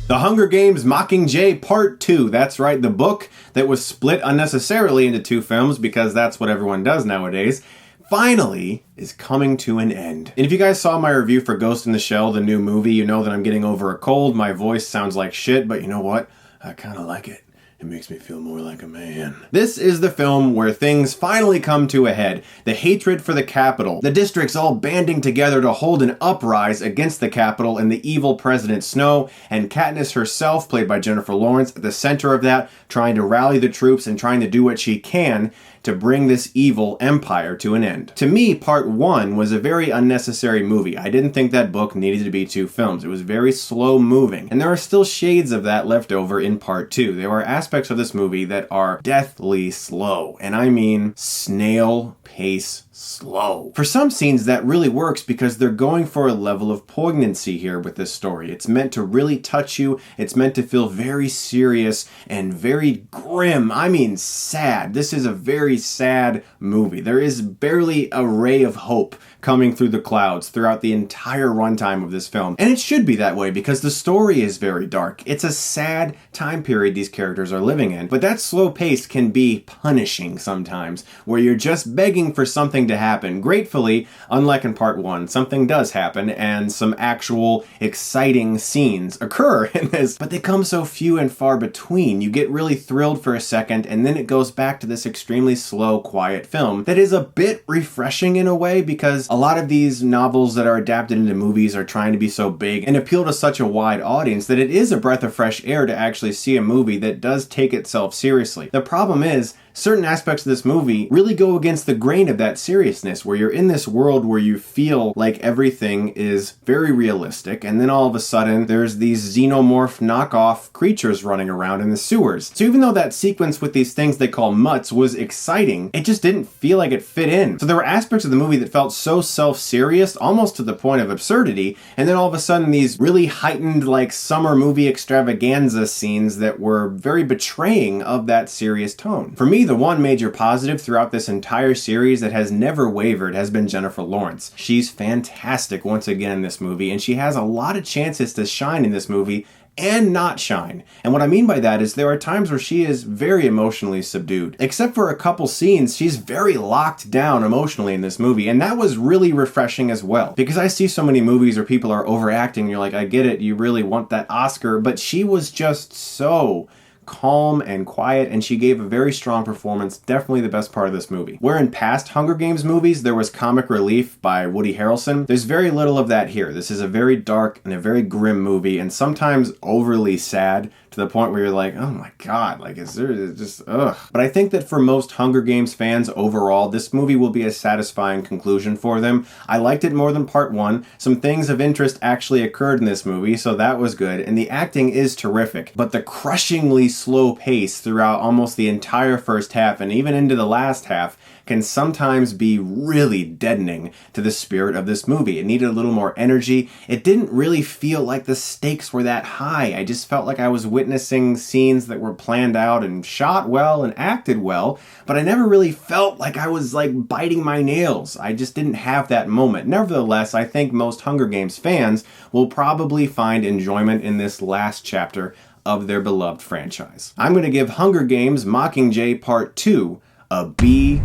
The Hunger Games Mockingjay Part 2. That's right, the book that was split unnecessarily into 2 films because that's what everyone does nowadays, finally is coming to an end. And if you guys saw my review for Ghost in the Shell, the new movie, you know that I'm getting over a cold. My voice sounds like shit, but you know what? I kind of like it. It makes me feel more like a man. This is the film where things finally come to a head. The hatred for the Capitol. The districts all banding together to hold an uprise against the Capitol and the evil President Snow, and Katniss herself, played by Jennifer Lawrence, at the center of that, trying to rally the troops and trying to do what she can to bring this evil empire to an end. To me, Part 1 was a very unnecessary movie. I didn't think that book needed to be 2 films. It was very slow moving, and there are still shades of that left over in Part 2. There are aspects of this movie that are deathly slow, and I mean snail pace slow. For some scenes that really works because they're going for a level of poignancy here with this story. It's meant to really touch you. It's meant to feel very serious and very grim. I mean sad. This is a very sad movie. There is barely a ray of hope coming through the clouds throughout the entire runtime of this film. And it should be that way because the story is very dark. It's a sad time period these characters are living in. But that slow pace can be punishing sometimes, where you're just begging for something to happen. Gratefully, unlike in Part 1, something does happen and some actual exciting scenes occur in this, but they come so few and far between. You get really thrilled for a second and then it goes back to this extremely slow, quiet film that is a bit refreshing in a way because a lot of these novels that are adapted into movies are trying to be so big and appeal to such a wide audience that it is a breath of fresh air to actually see a movie that does take itself seriously. The problem is, certain aspects of this movie really go against the grain of that seriousness, where you're in this world where you feel like everything is very realistic, and then all of a sudden there's these xenomorph knockoff creatures running around in the sewers. So even though that sequence with these things they call mutts was exciting, it just didn't feel like it fit in. So there were aspects of the movie that felt so self-serious, almost to the point of absurdity, and then all of a sudden these really heightened like summer movie extravaganza scenes that were very betraying of that serious tone. For me, the one major positive throughout this entire series that has never wavered has been Jennifer Lawrence. She's fantastic once again in this movie, and she has a lot of chances to shine in this movie and not shine. And what I mean by that is there are times where she is very emotionally subdued. Except for a couple scenes, she's very locked down emotionally in this movie, and that was really refreshing as well. Because I see so many movies where people are overacting, and you're like, I get it, you really want that Oscar, but she was just so calm and quiet, and she gave a very strong performance, definitely the best part of this movie. Where in past Hunger Games movies there was comic relief by Woody Harrelson, there's very little of that here. This is a very dark and a very grim movie, and sometimes overly sad to the point where you're like, oh my god, like is there just ugh. But I think that for most Hunger Games fans overall, this movie will be a satisfying conclusion for them. I liked it more than Part 1. Some things of interest actually occurred in this movie, so that was good, and the acting is terrific, but the crushingly slow pace throughout almost the entire first half and even into the last half can sometimes be really deadening to the spirit of this movie. It needed a little more energy. It didn't really feel like the stakes were that high. I just felt like I was witnessing scenes that were planned out and shot well and acted well, but I never really felt like I was like biting my nails. I just didn't have that moment. Nevertheless, I think most Hunger Games fans will probably find enjoyment in this last chapter of their beloved franchise. I'm going to give Hunger Games Mockingjay Part 2 a B-.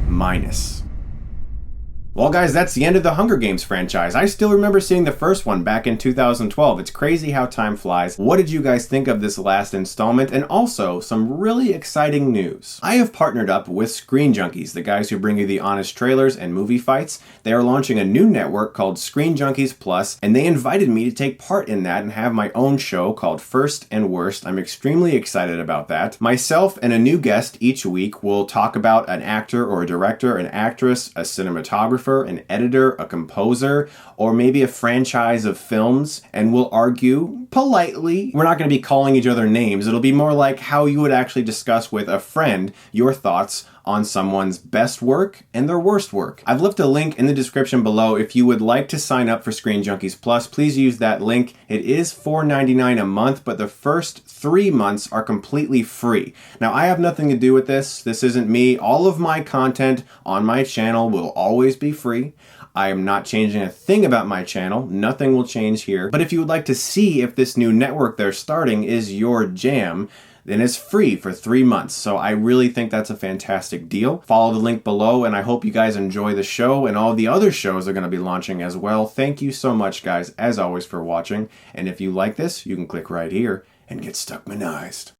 Well guys, that's the end of the Hunger Games franchise. I still remember seeing the first one back in 2012. It's crazy how time flies. What did you guys think of this last installment? And also, some really exciting news. I have partnered up with Screen Junkies, the guys who bring you the honest trailers and movie fights. They are launching a new network called Screen Junkies Plus, and they invited me to take part in that and have my own show called First and Worst. I'm extremely excited about that. Myself and a new guest each week will talk about an actor or a director, an actress, a cinematographer, an editor, a composer, or maybe a franchise of films, and we'll argue politely. We're not going to be calling each other names. It'll be more like how you would actually discuss with a friend your thoughts on someone's best work and their worst work. I've left a link in the description below. If you would like to sign up for Screen Junkies Plus, please use that link. It is $4.99 a month, but the first 3 months are completely free. Now, I have nothing to do with this. This isn't me. All of my content on my channel will always be free. I am not changing a thing about my channel. Nothing will change here. But if you would like to see if this new network they're starting is your jam, then it's free for 3 months. So I really think that's a fantastic deal. Follow the link below, and I hope you guys enjoy the show and all the other shows are going to be launching as well. Thank you so much, guys, as always, for watching. And if you like this, you can click right here and get Stuckmanized.